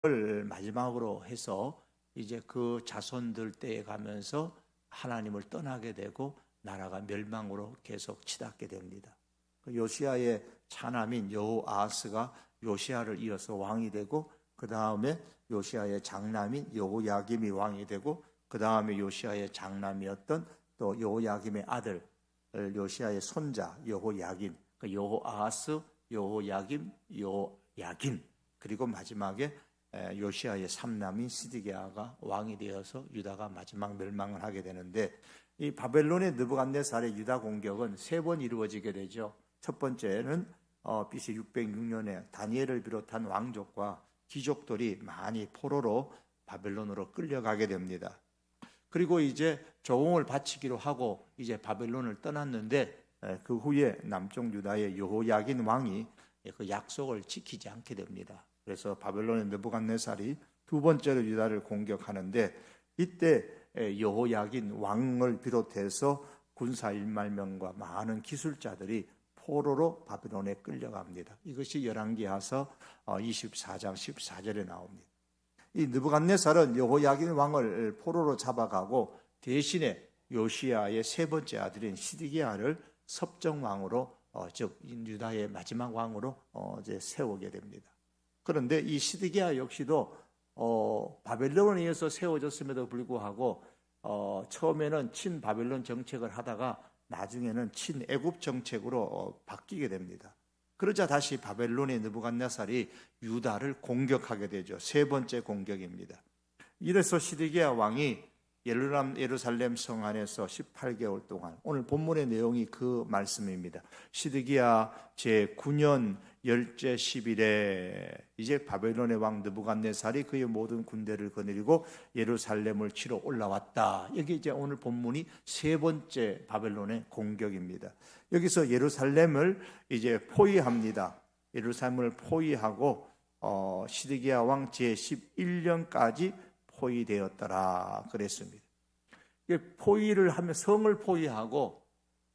을 마지막으로 해서 이제 그 자손들 때에 가면서 하나님을 떠나게 되고 나라가 멸망으로 계속 치닫게 됩니다. 요시야의 차남인 여호아하스가 요시야를 이어서 왕이 되고, 그 다음에 요시야의 장남인 여호야김이 왕이 되고, 그 다음에 요시야의 장남이었던 또 여호야김의 아들 요시야의 손자 여호야긴, 여호아하스, 여호야김, 여호야긴, 그리고 마지막에 요시야의 삼남인 시드기야가 왕이 되어서 유다가 마지막 멸망을 하게 되는데, 이 바벨론의 느부갓네살의 유다 공격은 세 번 이루어지게 되죠. 첫 번째는 BC 606년에 다니엘을 비롯한 왕족과 귀족들이 많이 포로로 바벨론으로 끌려가게 됩니다. 그리고 이제 조공을 바치기로 하고 이제 바벨론을 떠났는데, 그 후에 남쪽 유다의 여호야긴 왕이 그 약속을 지키지 않게 됩니다. 그래서 바벨론의 느부갓네살이 두 번째로 유다를 공격하는데, 이때 여호야긴 왕을 비롯해서 군사 1만 명과 많은 기술자들이 포로로 바벨론에 끌려갑니다. 이것이 열왕기하서 24장 14절에 나옵니다. 이 느부갓네살은 여호야긴 왕을 포로로 잡아가고 대신에 요시야의 세 번째 아들인 시드기야를 섭정왕으로, 즉 유다의 마지막 왕으로 이제 세우게 됩니다. 그런데 이 시드기야 역시도 바벨론에 의해서 세워졌음에도 불구하고 처음에는 친바벨론 정책을 하다가 나중에는 친애굽 정책으로 바뀌게 됩니다. 그러자 다시 바벨론의 느부갓네살이 유다를 공격하게 되죠. 세 번째 공격입니다. 이래서 시드기야 왕이 예루살렘 성 안에서 18개월 동안, 오늘 본문의 내용이 그 말씀입니다. 시드기야 제9년 열째 10일에 이제 바벨론의 왕 느부갓네살이 그의 모든 군대를 거느리고 예루살렘을 치러 올라왔다. 여기 이제 오늘 본문이 세 번째 바벨론의 공격입니다. 여기서 예루살렘을 이제 포위합니다. 예루살렘을 포위하고 시드기야 왕 제11년까지 포위되었더라 그랬습니다. 포위를 하면 성을 포위하고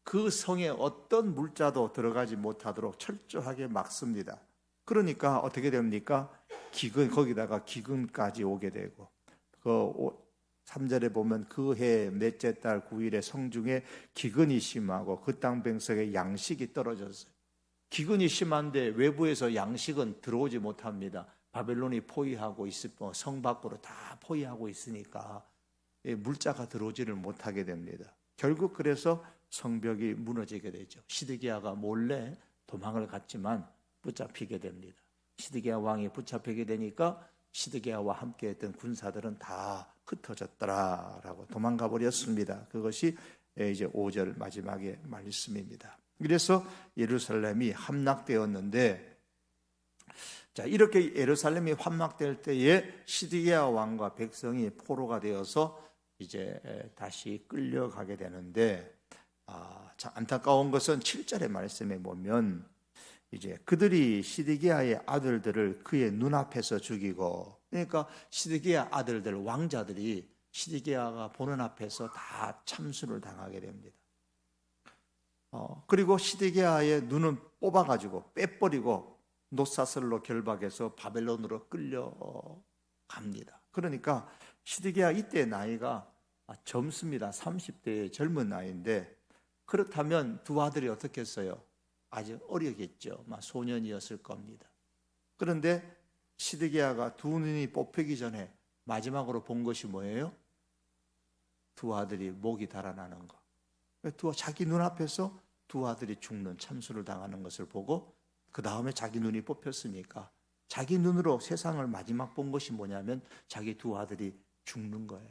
그 성에 어떤 물자도 들어가지 못하도록 철저하게 막습니다. 그러니까 어떻게 됩니까? 거기다가 기근까지 오게 되고, 그 3절에 보면 그 해 넷째 달 9일에 성중에 기근이 심하고 그 땅 백성의 양식이 떨어졌어요. 기근이 심한데 외부에서 양식은 들어오지 못합니다. 바벨론이 포위하고 있고 성 밖으로 다 포위하고 있으니까 물자가 들어오지를 못하게 됩니다. 결국 그래서 성벽이 무너지게 되죠. 시드기야가 몰래 도망을 갔지만 붙잡히게 됩니다. 시드기야 왕이 붙잡히게 되니까 시드기야와 함께했던 군사들은 다 흩어졌더라라고 도망가 버렸습니다. 그것이 이제 5절 마지막의 말씀입니다. 그래서 예루살렘이 함락되었는데, 자, 이렇게 예루살렘이 함락될 때에 시드기야 왕과 백성이 포로가 되어서 이제 다시 끌려가게 되는데, 참 안타까운 것은 7절의 말씀에 보면 이제 그들이 시드기야의 아들들을 그의 눈앞에서 죽이고, 그러니까 시드기야 아들들 왕자들이 시드기야가 보는 앞에서 다 참수를 당하게 됩니다. 그리고 시드기야의 눈은 뽑아가지고 빼버리고 노사슬로 결박해서 바벨론으로 끌려갑니다. 그러니까 시드기야 이때 나이가 젊습니다. 30대의 젊은 나이인데, 그렇다면 두 아들이 어떻게 했어요? 아주 어리겠죠. 소년이었을 겁니다. 그런데 시드기야가 두 눈이 뽑히기 전에 마지막으로 본 것이 뭐예요? 두 아들이 목이 달아나는 것. 자기 눈앞에서 두 아들이 죽는, 참수를 당하는 것을 보고, 그 다음에 자기 눈이 뽑혔으니까 자기 눈으로 세상을 마지막 본 것이 뭐냐면 자기 두 아들이 죽는 거예요.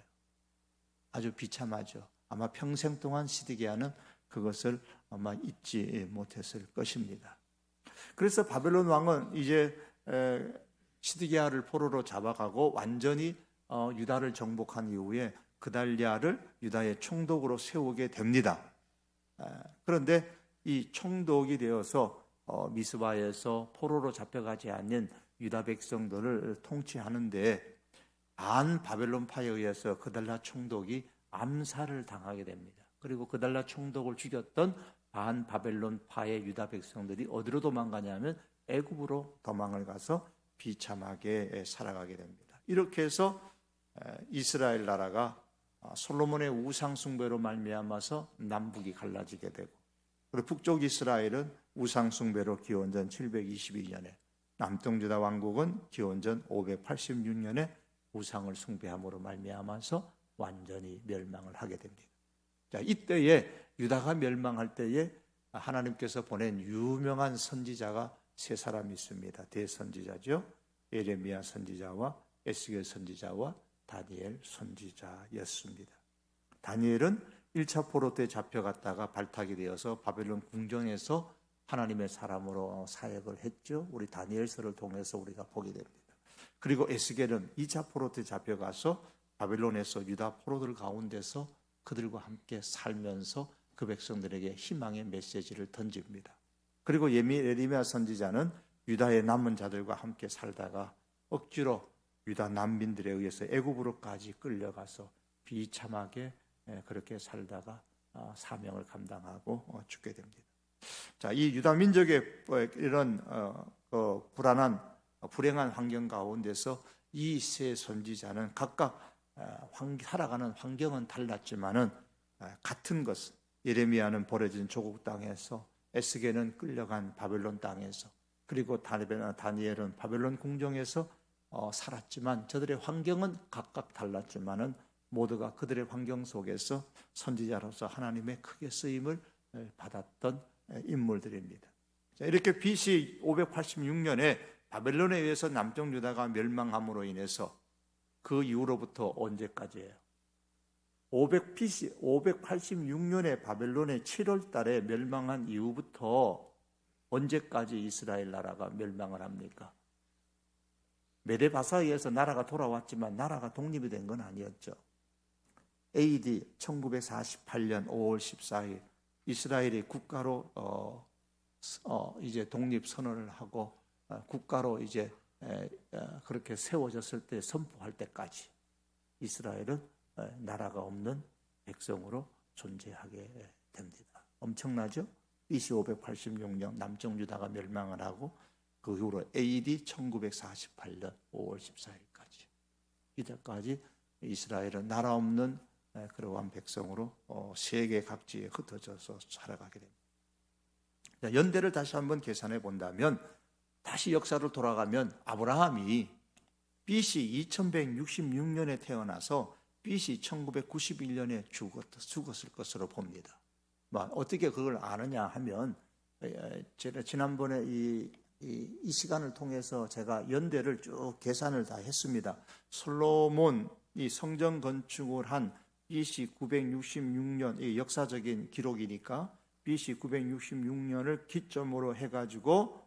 아주 비참하죠. 아마 평생 동안 시드기야는 그것을 아마 잊지 못했을 것입니다. 그래서 바벨론 왕은 이제 시드기야를 포로로 잡아가고 완전히 유다를 정복한 이후에 그달랴를 유다의 총독으로 세우게 됩니다. 그런데 이 총독이 되어서 미스바에서 포로로 잡혀가지 않는 유다 백성들을 통치하는데, 안 바벨론파에 의해서 그달랴 총독이 암살을 당하게 됩니다. 그리고 그달랴 총독을 죽였던 반 바벨론파의 유다 백성들이 어디로 도망가냐면 애굽으로 도망을 가서 비참하게 살아가게 됩니다. 이렇게 해서 이스라엘 나라가 솔로몬의 우상 숭배로 말미암아서 남북이 갈라지게 되고, 그리고 북쪽 이스라엘은 우상 숭배로 기원전 722년에, 남동유다 왕국은 기원전 586년에 우상을 숭배함으로 말미암아서 완전히 멸망을 하게 됩니다. 자, 이때에 유다가 멸망할 때에 하나님께서 보낸 유명한 선지자가 세 사람이 있습니다. 대선지자죠. 예레미야 선지자와 에스겔 선지자와 다니엘 선지자였습니다. 다니엘은 1차 포로 때 잡혀갔다가 발탁이 되어서 바벨론 궁정에서 하나님의 사람으로 사역을 했죠. 우리 다니엘서를 통해서 우리가 보게 됩니다. 그리고 에스겔은 2차 포로 때 잡혀가서 바벨론에서 유다 포로들 가운데서 그들과 함께 살면서 그 백성들에게 희망의 메시지를 던집니다. 그리고 예레미야 선지자는 유다의 남은 자들과 함께 살다가 억지로 유다 난민들에 의해서 애굽으로까지 끌려가서 비참하게 그렇게 살다가 사명을 감당하고 죽게 됩니다. 자, 이 유다 민족의 이런 불행한 환경 가운데서 이 세 선지자는 각각 살아가는 환경은 달랐지만은 같은 것, 예레미야는 버려진 조국 땅에서, 에스겔은 끌려간 바벨론 땅에서, 그리고 다니엘은 바벨론 궁정에서 살았지만 저들의 환경은 각각 달랐지만은 모두가 그들의 환경 속에서 선지자로서 하나님의 크게 쓰임을 받았던 인물들입니다. 자, 이렇게 BC 586년에 바벨론에 의해서 남쪽 유다가 멸망함으로 인해서 그 이후로부터 언제까지예요? BC 586년에 바벨론의 7월 달에 멸망한 이후부터 언제까지 이스라엘 나라가 멸망을 합니까? 메데바사에 의해서 나라가 돌아왔지만 나라가 독립이 된 건 아니었죠. AD 1948년 5월 14일 이스라엘이 국가로 이제 독립 선언을 하고 국가로 이제 그렇게 세워졌을 때, 선포할 때까지 이스라엘은 나라가 없는 백성으로 존재하게 됩니다. 엄청나죠? BC 586년 남쪽 유다가 멸망을 하고 그 이후로 AD 1948년 5월 14일까지 이때까지 이스라엘은 나라 없는 그러한 백성으로 세계 각지에 흩어져서 살아가게 됩니다. 연대를 다시 한번 계산해 본다면, 다시 역사를 돌아가면 아브라함이 BC 2166년에 태어나서 BC 1991년에 죽었을 것으로 봅니다. 어떻게 그걸 아느냐 하면, 제가 지난번에 이 시간을 통해서 제가 연대를 쭉 계산을 다 했습니다. 솔로몬이 성전 건축을 한 BC 966년, 이 역사적인 기록이니까 BC 966년을 기점으로 해가지고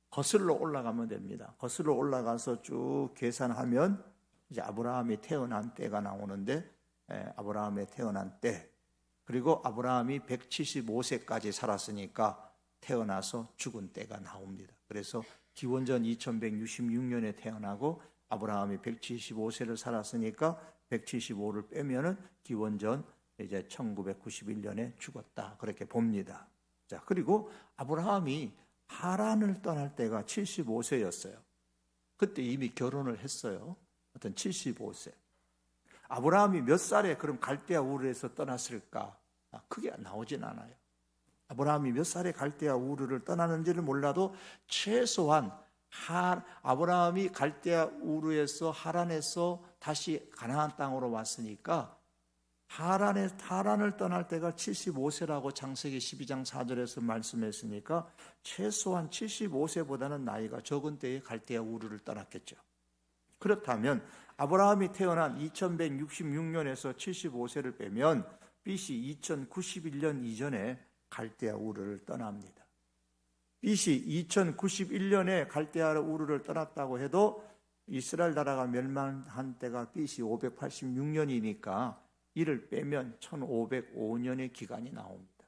거슬러 올라가면 됩니다. 거슬러 올라가서 쭉 계산하면 이제 아브라함이 태어난 때가 나오는데, 아브라함이 태어난 때, 그리고 아브라함이 175세까지 살았으니까 태어나서 죽은 때가 나옵니다. 그래서 기원전 2166년에 태어나고 아브라함이 175세를 살았으니까 175를 빼면은 기원전 이제 1991년에 죽었다, 그렇게 봅니다. 자, 그리고 아브라함이 하란을 떠날 때가 75세였어요. 그때 이미 결혼을 했어요. 어떤 75세. 아브라함이 몇 살에 그럼 갈대아 우르에서 떠났을까? 그게 나오진 않아요. 아브라함이 몇 살에 갈대아 우르를 떠나는지를 몰라도 최소한 아브라함이 갈대아 우르에서 하란에서 다시 가나안 땅으로 왔으니까 하란을 떠날 때가 75세라고 창세기 12장 4절에서 말씀했으니까 최소한 75세보다는 나이가 적은 때에 갈대아 우르를 떠났겠죠. 그렇다면 아브라함이 태어난 2166년에서 75세를 빼면 BC 2091년 이전에 갈대아 우르를 떠납니다. BC 2091년에 갈대아 우르를 떠났다고 해도 이스라엘 나라가 멸망한 때가 BC 586년이니까 이를 빼면 1505년의 기간이 나옵니다.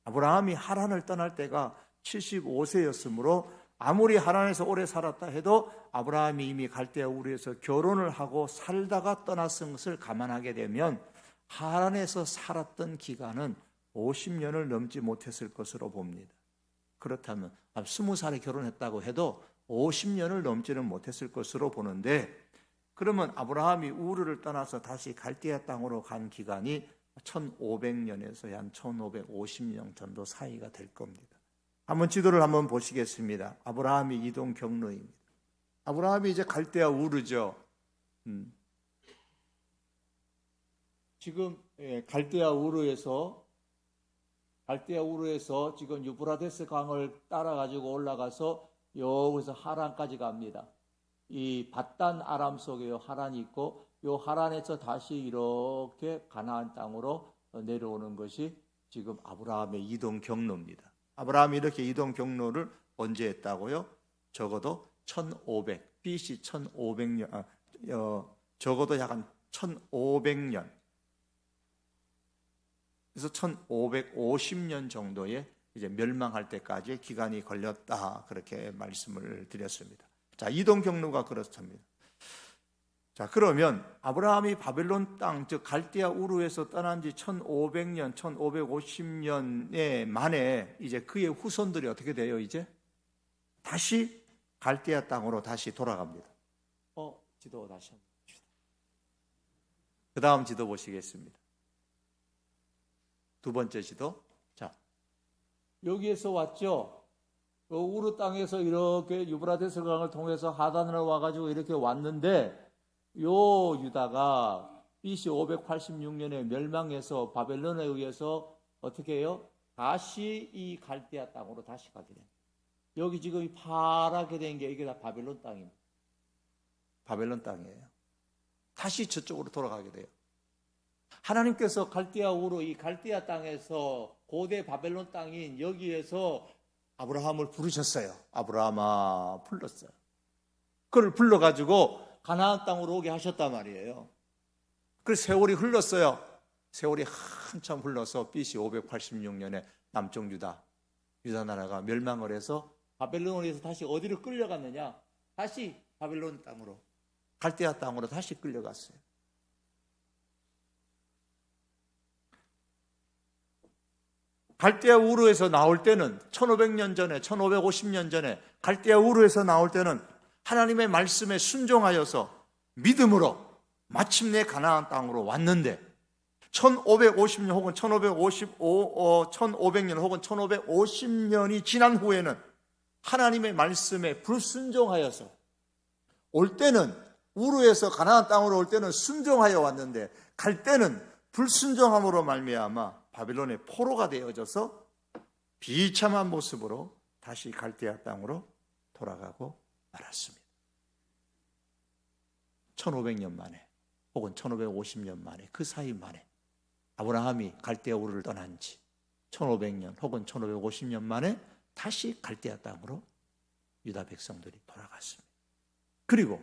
아브라함이 하란을 떠날 때가 75세였으므로 아무리 하란에서 오래 살았다 해도 아브라함이 이미 갈대아 우르에서 결혼을 하고 살다가 떠났은 것을 감안하게 되면 하란에서 살았던 기간은 50년을 넘지 못했을 것으로 봅니다. 그렇다면 20살에 결혼했다고 해도 50년을 넘지는 못했을 것으로 보는데, 그러면 아브라함이 우르를 떠나서 다시 갈대아 땅으로 간 기간이 1500년에서 한 1550년 정도 사이가 될 겁니다. 한번 지도를 한번 보시겠습니다. 아브라함이 이동 경로입니다. 아브라함이 이제 갈대아 우르죠. 지금 갈대아 우르에서 지금 유브라데스 강을 따라 가지고 올라가서 여기서 하란까지 갑니다. 이 밧단 아람 속에 하란이 있고, 요 하란에서 다시 이렇게 가나안 땅으로 내려오는 것이 지금 아브라함의 이동 경로입니다. 아브라함이 이렇게 이동 경로를 언제 했다고요? 적어도 1500, BC 1500년, 적어도 약 한 1500년, 그래서 1550년 정도의 이제 멸망할 때까지 기간이 걸렸다, 그렇게 말씀을 드렸습니다. 자, 이동 경로가 그렇습니다. 자, 그러면 아브라함이 바벨론 땅, 즉 갈대아 우르에서 떠난 지 1500년, 1550년에 만에 이제 그의 후손들이 어떻게 돼요? 이제 다시 갈대아 땅으로 다시 돌아갑니다. 지도 다시 한번 봅시다. 그 다음 지도 보시겠습니다. 두 번째 지도. 자, 여기에서 왔죠. 우르 땅에서 이렇게 유브라데스 강을 통해서 하단으로 와가지고 이렇게 왔는데, 요 유다가 BC 586년에 멸망해서 바벨론에 의해서 어떻게 해요? 다시 이 갈대아 땅으로 다시 가게 됩니다. 여기 지금 파랗게 된 게 이게 다 바벨론 땅입니다. 바벨론 땅이에요. 다시 저쪽으로 돌아가게 돼요. 하나님께서 갈대아 우르, 이 갈대아 땅에서 고대 바벨론 땅인 여기에서 아브라함을 부르셨어요. 아브라함아, 불렀어요. 그를 불러가지고 가나안 땅으로 오게 하셨단 말이에요. 그래서 세월이 흘렀어요. 세월이 한참 흘러서 BC 586년에 남쪽 유다 나라가 멸망을 해서 바벨론으로 해서 다시 어디로 끌려갔느냐? 다시 바벨론 땅으로, 갈대아 땅으로 다시 끌려갔어요. 갈대아 우르에서 나올 때는 1500년 전에, 1550년 전에 갈대아 우르에서 나올 때는 하나님의 말씀에 순종하여서 믿음으로 마침내 가나안 땅으로 왔는데, 1550년 혹은 1500년 혹은 1550년이 지난 후에는 하나님의 말씀에 불순종하여서 올 때는 우르에서 가나안 땅으로 올 때는 순종하여 왔는데, 갈 때는 불순종함으로 말미암아 바벨론의 포로가 되어져서 비참한 모습으로 다시 갈대아 땅으로 돌아가고 말았습니다. 1500년 만에 혹은 1550년 만에, 그 사이 만에 아브라함이 갈대아 우르를 떠난 지 1500년 혹은 1550년 만에 다시 갈대아 땅으로 유다 백성들이 돌아갔습니다. 그리고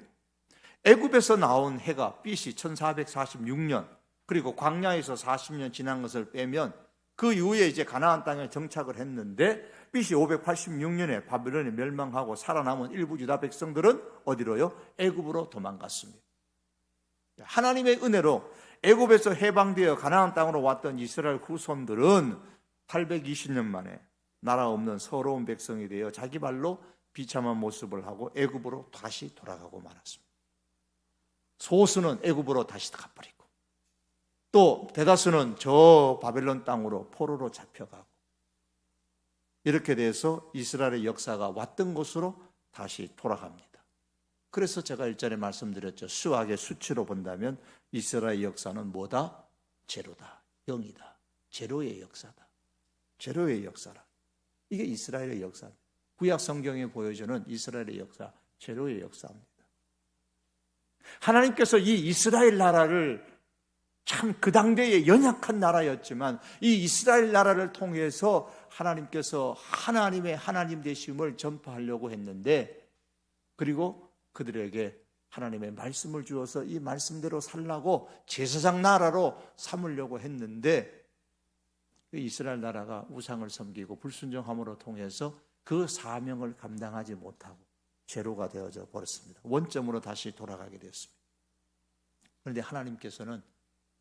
애굽에서 나온 해가 BC 1446년, 그리고 광야에서 40년 지난 것을 빼면 그 이후에 이제 가나안 땅에 정착을 했는데, BC 586년에 바벨론이 멸망하고 살아남은 일부 유다 백성들은 어디로요? 애굽으로 도망갔습니다. 하나님의 은혜로 애굽에서 해방되어 가나안 땅으로 왔던 이스라엘 후손들은 820년 만에 나라 없는 서러운 백성이 되어 자기 발로 비참한 모습을 하고 애굽으로 다시 돌아가고 말았습니다. 소수는 애굽으로 다시 가버리고, 또 대다수는 저 바벨론 땅으로 포로로 잡혀가고, 이렇게 돼서 이스라엘의 역사가 왔던 곳으로 다시 돌아갑니다. 그래서 제가 일전에 말씀드렸죠. 수학의 수치로 본다면 이스라엘의 역사는 뭐다? 제로다, 0이다. 제로의 역사다. 제로의 역사라. 이게 이스라엘의 역사입니다. 구약 성경에 보여주는 이스라엘의 역사, 제로의 역사입니다. 하나님께서 이 이스라엘 나라를, 참 그 당대에 연약한 나라였지만 이 이스라엘 나라를 통해서 하나님께서 하나님의 하나님 되심을 전파하려고 했는데, 그리고 그들에게 하나님의 말씀을 주어서 이 말씀대로 살라고 제사장 나라로 삼으려고 했는데, 이스라엘 나라가 우상을 섬기고 불순종함으로 통해서 그 사명을 감당하지 못하고 제로가 되어져 버렸습니다. 원점으로 다시 돌아가게 되었습니다. 그런데 하나님께서는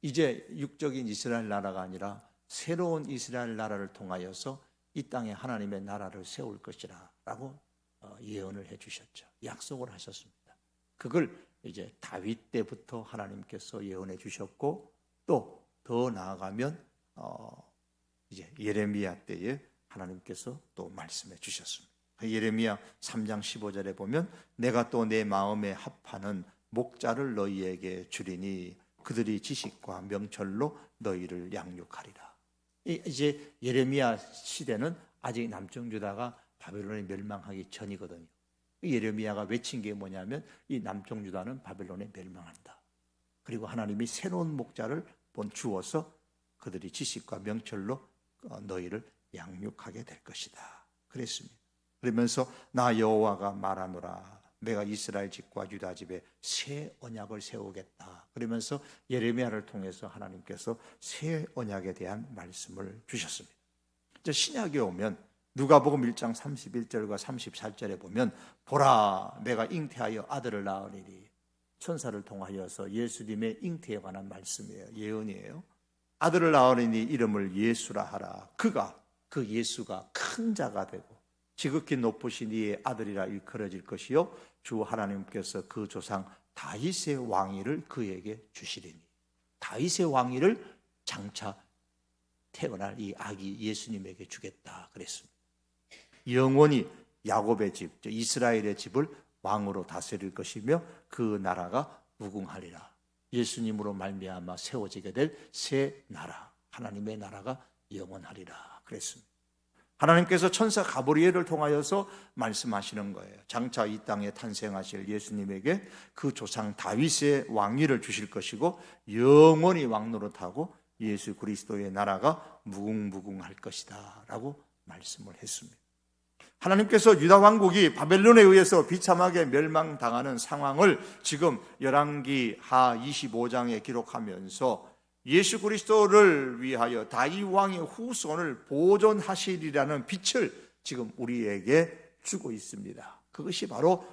이제 육적인 이스라엘 나라가 아니라 새로운 이스라엘 나라를 통하여서 이 땅에 하나님의 나라를 세울 것이라 라고 예언을 해주셨죠. 약속을 하셨습니다. 그걸 이제 다윗 때부터 하나님께서 예언해 주셨고, 또 더 나아가면 이제 예레미야 때에 하나님께서 또 말씀해 주셨습니다. 예레미야 3장 15절에 보면 내가 또 내 마음에 합하는 목자를 너희에게 주리니 그들이 지식과 명철로 너희를 양육하리라. 이제 예레미야 시대는 아직 남쪽 유다가 바벨론에 멸망하기 전이거든요. 예레미야가 외친 게 뭐냐면 이 남쪽 유다는 바벨론에 멸망한다. 그리고 하나님이 새로운 목자를 주어서 그들이 지식과 명철로 너희를 양육하게 될 것이다. 그랬습니다. 그러면서 나 여호와가 말하노라. 내가 이스라엘 집과 유다 집에 새 언약을 세우겠다. 그러면서 예레미야를 통해서 하나님께서 새 언약에 대한 말씀을 주셨습니다. 이제 신약에 오면 누가복음 1장 31절과 34절에 보면 보라 내가 잉태하여 아들을 낳으리니, 천사를 통하여서 예수님의 잉태에 관한 말씀이에요. 예언이에요. 아들을 낳으리니 이름을 예수라 하라. 그 예수가 큰 자가 되고 지극히 높으신 이의 아들이라 일컬어질 것이요 주 하나님께서 그 조상 다윗의 왕위를 그에게 주시리니. 다윗의 왕위를 장차 태어날 이 아기 예수님에게 주겠다 그랬습니다. 영원히 야곱의 집, 이스라엘의 집을 왕으로 다스릴 것이며 그 나라가 무궁하리라. 예수님으로 말미암아 세워지게 될 새 나라, 하나님의 나라가 영원하리라 그랬습니다. 하나님께서 천사 가브리엘을 통하여서 말씀하시는 거예요. 장차 이 땅에 탄생하실 예수님에게 그 조상 다윗의 왕위를 주실 것이고 영원히 왕노릇하고 예수 그리스도의 나라가 무궁무궁할 것이다 라고 말씀을 했습니다. 하나님께서 유다 왕국이 바벨론에 의해서 비참하게 멸망당하는 상황을 지금 열왕기하 25장에 기록하면서 예수 그리스도를 위하여 다윗 왕의 후손을 보존하시리라는 빛을 지금 우리에게 주고 있습니다. 그것이 바로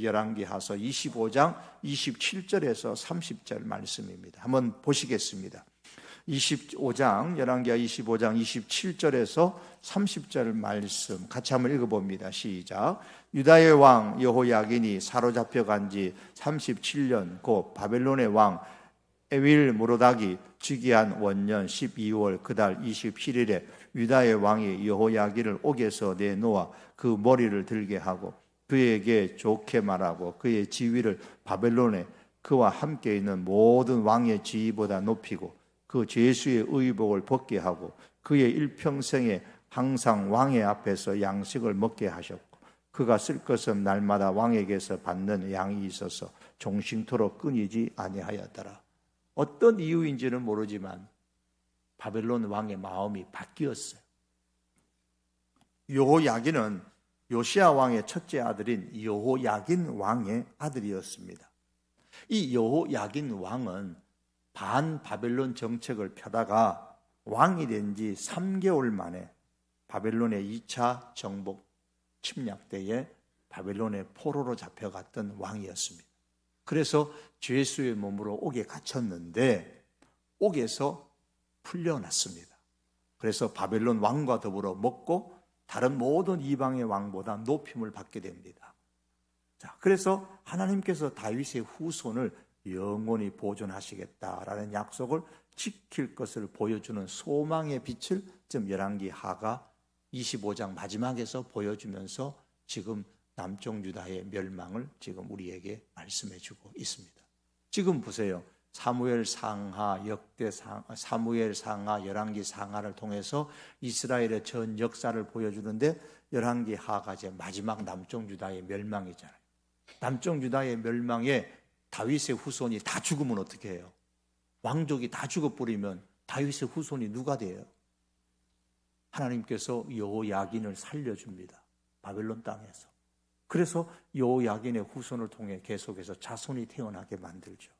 열왕기하서 25장 27절에서 30절 말씀입니다. 한번 보시겠습니다. 25장 열왕기하 25장 27절에서 30절 말씀 같이 한번 읽어봅니다. 시작. 유다의 왕 여호야긴이 사로잡혀간 지 37년 곧 바벨론의 왕 에윌 모로닥이 즉위한 원년 12월 그달 27일에 유다의 왕이 여호야긴을 옥에서 내놓아 그 머리를 들게 하고 그에게 좋게 말하고 그의 지위를 바벨론에 그와 함께 있는 모든 왕의 지위보다 높이고 그 제수의 의복을 벗게 하고 그의 일평생에 항상 왕의 앞에서 양식을 먹게 하셨고 그가 쓸 것은 날마다 왕에게서 받는 양이 있어서 종신토록 끊이지 아니하였더라. 어떤 이유인지는 모르지만 바벨론 왕의 마음이 바뀌었어요. 여호야긴은 요시야 왕의 첫째 아들인 여호야긴 왕의 아들이었습니다. 이 여호야긴 왕은 반바벨론 정책을 펴다가 왕이 된 지 3개월 만에 바벨론의 2차 정복 침략 때에 바벨론의 포로로 잡혀갔던 왕이었습니다. 그래서 죄수의 몸으로 옥에 갇혔는데 옥에서 풀려났습니다. 그래서 바벨론 왕과 더불어 먹고 다른 모든 이방의 왕보다 높임을 받게 됩니다. 자, 그래서 하나님께서 다윗의 후손을 영원히 보존하시겠다라는 약속을 지킬 것을 보여주는 소망의 빛을 지금 열왕기하가 25장 마지막에서 보여주면서 지금 남쪽 유다의 멸망을 지금 우리에게 말씀해주고 있습니다. 지금 보세요. 사무엘 상하, 사무엘 상하, 열왕기 상하를 통해서 이스라엘의 전 역사를 보여주는데 열왕기하가 이제 마지막 남쪽 유다의 멸망이잖아요. 남쪽 유다의 멸망에 다윗의 후손이 다 죽으면 어떻게 해요? 왕족이 다 죽어버리면 다윗의 후손이 누가 돼요? 하나님께서 여호야긴을 살려줍니다. 바벨론 땅에서. 그래서 여호야긴의 후손을 통해 계속해서 자손이 태어나게 만들죠.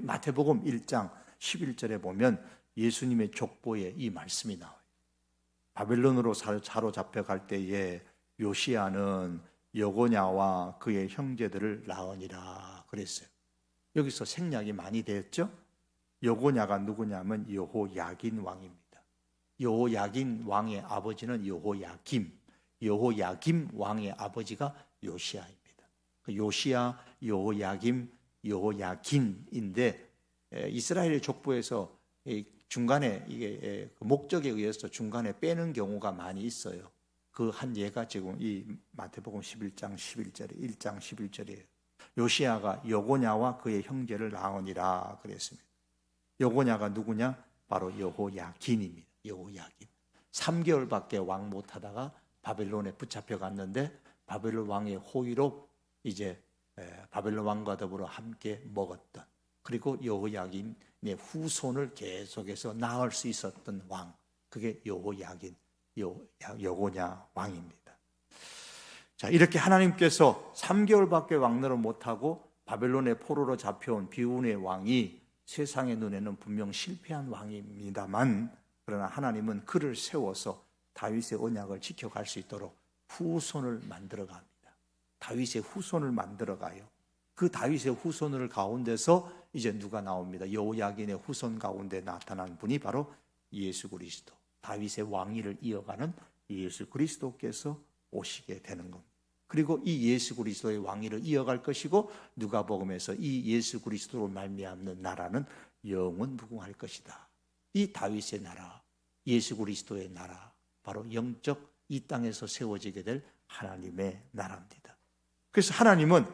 마태복음 1장 11절에 보면 예수님의 족보에 이 말씀이 나와요. 바벨론으로 사로잡혀갈 때에 요시야는 여고냐와 그의 형제들을 낳으니라 그랬어요. 여기서 생략이 많이 되었죠. 여고냐가 누구냐면 여호야긴 왕입니다. 여호야긴 왕의 아버지는 여호야김, 여호야김 왕의 아버지가 요시야입니다. 요시야, 여호야김, 여호야긴인데 이스라엘 족보에서 중간에 이게 목적에 의해서 중간에 빼는 경우가 많이 있어요. 그 한 예가 지금 이 마태복음 11장 11절에 1장 11절이에요. 요시야가 여고냐와 그의 형제를 낳으니라 그랬습니다. 여고냐가 누구냐? 바로 여호야긴입니다. 여호야긴. 3개월밖에 왕 못하다가 바벨론에 붙잡혀 갔는데 바벨론 왕의 호의로 이제 바벨론 왕과 더불어 함께 먹었던, 그리고 여호야긴의 후손을 계속해서 낳을 수 있었던 왕, 그게 여호야긴, 여고냐 왕입니다. 자, 이렇게 하나님께서 3개월밖에 왕노릇 못하고 바벨론의 포로로 잡혀온 비운의 왕이 세상의 눈에는 분명 실패한 왕입니다만, 그러나 하나님은 그를 세워서 다윗의 언약을 지켜갈 수 있도록 후손을 만들어 갑니다. 다윗의 후손을 만들어 가요. 그 다윗의 후손을 가운데서 이제 누가 나옵니다. 여호야긴의 후손 가운데 나타난 분이 바로 예수 그리스도, 다윗의 왕위를 이어가는 예수 그리스도께서 오시게 되는 겁니다. 그리고 이 예수 그리스도의 왕위를 이어갈 것이고, 누가복음에서 이 예수 그리스도로 말미암는 나라는 영원 무궁할 것이다. 이 다윗의 나라, 예수 그리스도의 나라, 바로 영적 이 땅에서 세워지게 될 하나님의 나라입니다. 그래서 하나님은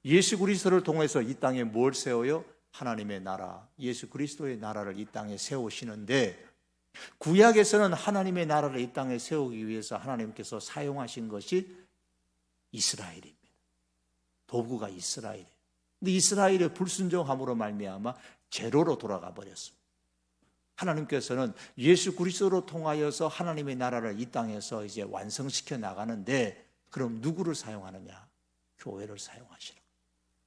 예수 그리스도를 통해서 이 땅에 뭘 세워요? 하나님의 나라, 예수 그리스도의 나라를 이 땅에 세우시는데, 구약에서는 하나님의 나라를 이 땅에 세우기 위해서 하나님께서 사용하신 것이 이스라엘입니다. 도구가 이스라엘이에요. 근데 이스라엘의 불순종함으로 말미암아 제로로 돌아가 버렸습니다. 하나님께서는 예수 그리스도로 통하여서 하나님의 나라를 이 땅에서 이제 완성시켜 나가는데, 그럼 누구를 사용하느냐? 교회를 사용하시는 거예요.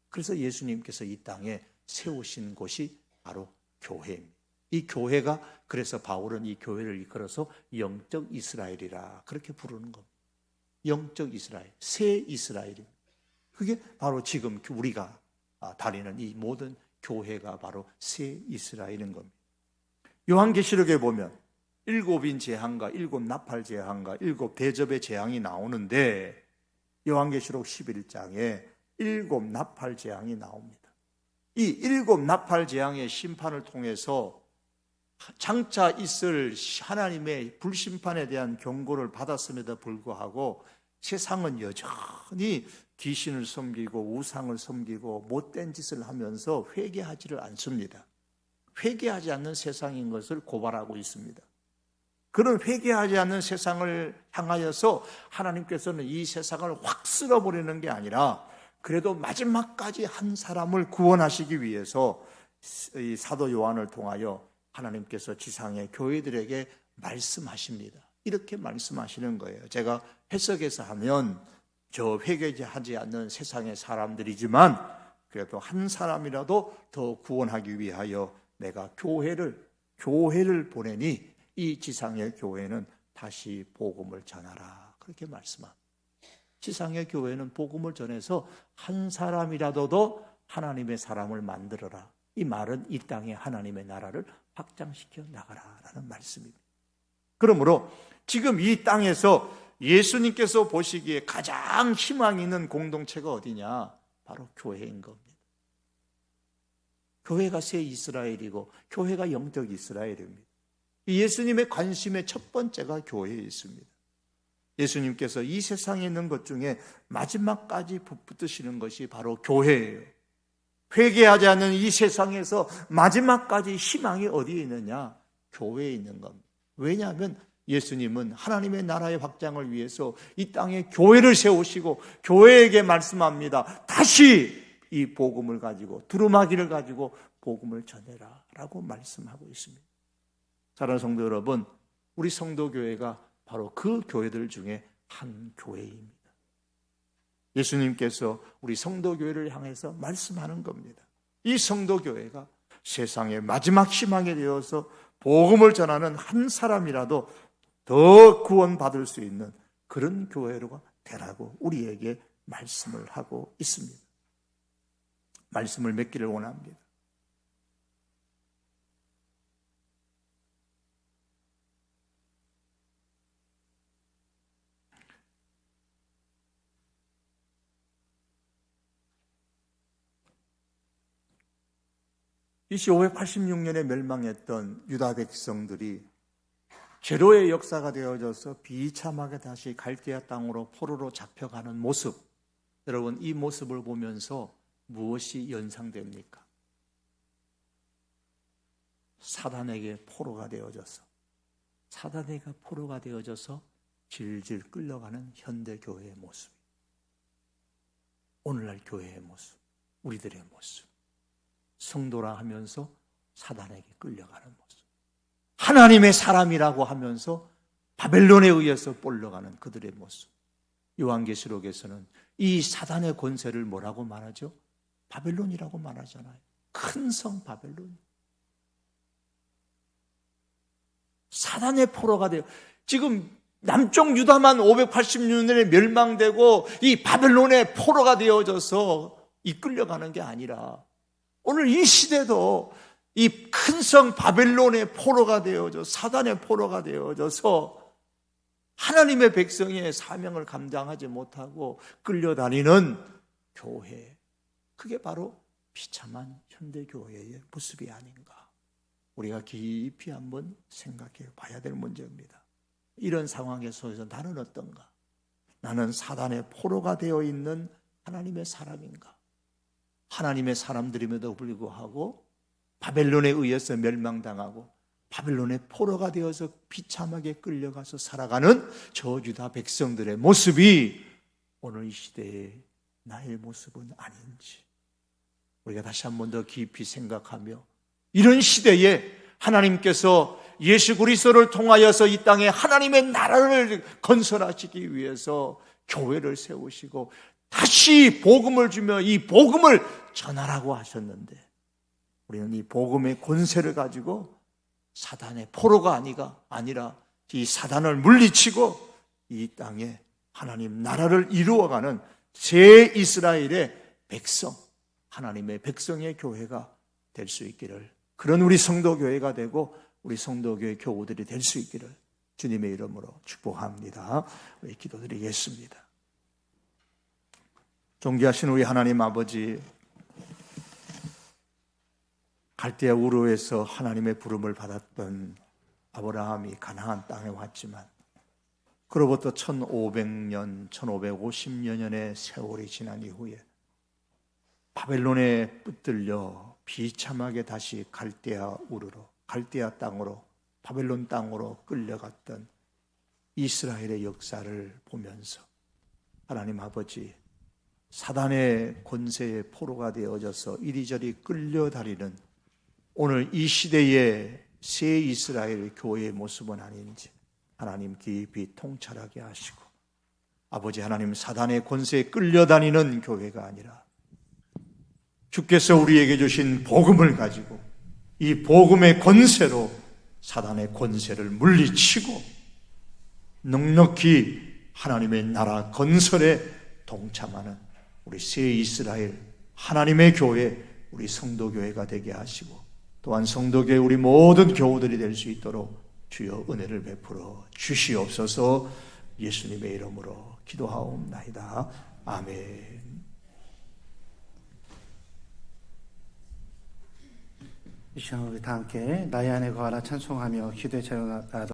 그래서 예수님께서 이 땅에 세우신 곳이 바로 교회입니다. 이 교회가, 그래서 바울은 이 교회를 이끌어서 영적 이스라엘이라 그렇게 부르는 겁니다. 영적 이스라엘, 새 이스라엘입니다. 그게 바로 지금 우리가 다니는 이 모든 교회가 바로 새 이스라엘인 겁니다. 요한계시록에 보면 7인 재앙과 7 나팔 재앙과 7 대접의 재앙이 나오는데, 요한계시록 11장에 7 나팔 재앙이 나옵니다. 이 7 나팔 재앙의 심판을 통해서 장차 있을 하나님의 불심판에 대한 경고를 받았음에도 불구하고 세상은 여전히 귀신을 섬기고 우상을 섬기고 못된 짓을 하면서 회개하지를 않습니다. 회개하지 않는 세상인 것을 고발하고 있습니다. 그런 회개하지 않는 세상을 향하여서 하나님께서는 이 세상을 확 쓸어버리는 게 아니라, 그래도 마지막까지 한 사람을 구원하시기 위해서 이 사도 요한을 통하여 하나님께서 지상의 교회들에게 말씀하십니다. 이렇게 말씀하시는 거예요. 제가 해석해서 하면, 저 회개하지 않는 세상의 사람들이지만 그래도 한 사람이라도 더 구원하기 위하여 내가 교회를 보내니 이 지상의 교회는 다시 복음을 전하라, 그렇게 말씀합니다. 지상의 교회는 복음을 전해서 한 사람이라도 하나님의 사람을 만들어라. 이 말은 이 땅에 하나님의 나라를 확장시켜 나가라라는 말씀입니다. 그러므로 지금 이 땅에서 예수님께서 보시기에 가장 희망이 있는 공동체가 어디냐? 바로 교회인 겁니다. 교회가 새 이스라엘이고 교회가 영적 이스라엘입니다. 예수님의 관심의 첫 번째가 교회에 있습니다. 예수님께서 이 세상에 있는 것 중에 마지막까지 붙드시는 것이 바로 교회예요. 회개하지 않는 이 세상에서 마지막까지 희망이 어디에 있느냐? 교회에 있는 겁니다. 왜냐하면 예수님은 하나님의 나라의 확장을 위해서 이 땅에 교회를 세우시고 교회에게 말씀합니다. 다시 이 복음을 가지고, 두루마기를 가지고 복음을 전해라 라고 말씀하고 있습니다. 사랑하는 성도 여러분, 우리 성도교회가 바로 그 교회들 중에 한 교회입니다. 예수님께서 우리 성도교회를 향해서 말씀하는 겁니다. 이 성도교회가 세상의 마지막 희망이 되어서 복음을 전하는 한 사람이라도 더 구원받을 수 있는 그런 교회로 되라고 우리에게 말씀을 하고 있습니다. 말씀을 맺기를 원합니다. BC 586년에 멸망했던 유다 백성들이 제로의 역사가 되어져서 비참하게 다시 갈대아 땅으로 포로로 잡혀가는 모습, 여러분 이 모습을 보면서 무엇이 연상됩니까? 사단에게 포로가 되어져서 질질 끌려가는 현대 교회의 모습, 오늘날 교회의 모습, 우리들의 모습, 성도라 하면서 사단에게 끌려가는 모습, 하나님의 사람이라고 하면서 바벨론에 의해서 쏠려가는 그들의 모습. 요한계시록에서는 이 사단의 권세를 뭐라고 말하죠? 바벨론이라고 말하잖아요. 큰 성 바벨론. 사단의 포로가 돼요. 지금 남쪽 유다만 586년에 멸망되고 이 바벨론의 포로가 되어져서 이끌려가는 게 아니라 오늘 이 시대도 이 큰 성 바벨론의 포로가 되어져 사단의 포로가 되어져서 하나님의 백성의 사명을 감당하지 못하고 끌려다니는 교회, 그게 바로 비참한 현대교회의 모습이 아닌가. 우리가 깊이 한번 생각해 봐야 될 문제입니다. 이런 상황에 속에서 나는 어떤가? 나는 사단의 포로가 되어 있는 하나님의 사람인가? 하나님의 사람들임에도 불구하고 바벨론에 의해서 멸망당하고 바벨론의 포로가 되어서 비참하게 끌려가서 살아가는 저 유다 백성들의 모습이 오늘 이 시대의 나의 모습은 아닌지 우리가 다시 한 번 더 깊이 생각하며 이런 시대에 하나님께서 예수 그리스도를 통하여서 이 땅에 하나님의 나라를 건설하시기 위해서 교회를 세우시고 다시 복음을 주며 이 복음을 전하라고 하셨는데 우리는 이 복음의 권세를 가지고 사단의 포로가 아니라 이 사단을 물리치고 이 땅에 하나님 나라를 이루어가는 새 이스라엘의 백성, 하나님의 백성의 교회가 될 수 있기를, 그런 우리 성도교회가 되고 우리 성도교회 교우들이 될 수 있기를 주님의 이름으로 축복합니다. 우리 기도드리겠습니다. 존귀하신 우리 하나님 아버지, 갈대아 우르에서 하나님의 부름을 받았던 아브라함이 가나안 땅에 왔지만 그로부터 1500년, 1550여 년의 세월이 지난 이후에 바벨론에 붙들려 비참하게 다시 갈대아 우르로, 갈대아 땅으로, 바벨론 땅으로 끌려갔던 이스라엘의 역사를 보면서 하나님 아버지, 사단의 권세의 포로가 되어져서 이리저리 끌려다니는 오늘 이 시대의 새 이스라엘 교회의 모습은 아닌지 하나님 깊이 통찰하게 하시고, 아버지 하나님, 사단의 권세에 끌려다니는 교회가 아니라 주께서 우리에게 주신 복음을 가지고 이 복음의 권세로 사단의 권세를 물리치고 넉넉히 하나님의 나라 건설에 동참하는 우리 새 이스라엘 하나님의 교회, 우리 성도교회가 되게 하시고 또한 성도교회 우리 모든 교우들이 될 수 있도록 주여 은혜를 베풀어 주시옵소서. 예수님의 이름으로 기도하옵나이다. 아멘. 이 시간 우리 다 함께 나의 안에 거하라 찬송하며 기도의 자유 나도